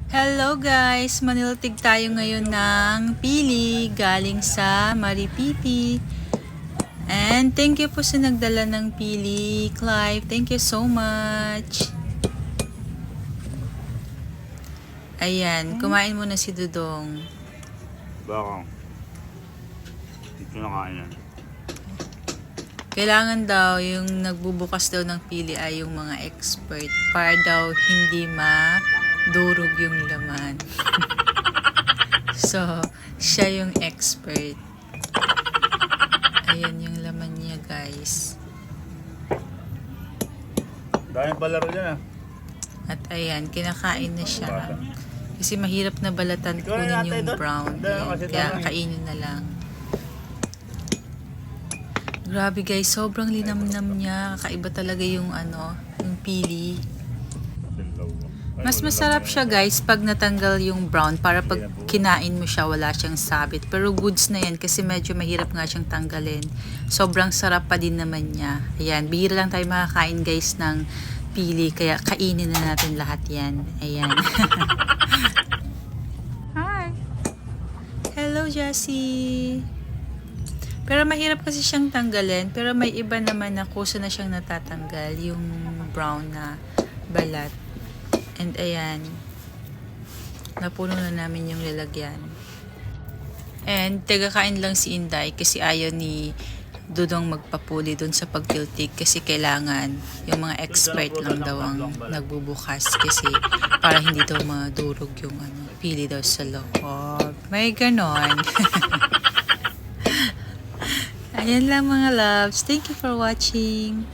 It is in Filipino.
Hello guys! Maniltig tayo ngayon ng pili galing sa Maripipi. And thank you po sa nagdala ng pili, Clive. Thank you so much. Ayan, kumain muna si Dudong. Baka. Dito nakain yan. Kailangan daw yung nagbubukas daw ng pili ay yung mga expert para daw hindi madurog yung laman. So, siya yung expert. Ayan yung laman niya, guys. Dahil palaro dyan ah. At ayan, kinakain na siya. Kasi mahirap na balatan kunin yung brown. Ayan, kaya kainin na lang. Grabe guys, sobrang linamnam niya. Kakaiba talaga yung yung pili. Mas masarap siya guys pag natanggal yung brown para pag kinain mo siya wala siyang sabit. Pero goods na yan kasi medyo mahirap nga siyang tanggalin. Sobrang sarap pa din naman niya. Ayan, bihira lang tayo makakain guys ng pili kaya kainin na natin lahat yan. Ayan. Hi! Hello Jessie! Pero mahirap kasi siyang tanggalin. Pero may iba naman na kusa na siyang natatanggal. Yung brown na balat. And ayan. Napuno na namin yung lalagyan. And tagakain lang si Inday kasi ayaw ni Dudong magpapuli dun sa pagtiltik kasi kailangan yung mga expert lang daw ang nagbubukas kasi para hindi daw madurog yung pili daw sa loob. May ganon. Ayan lang mga loves. Thank you for watching.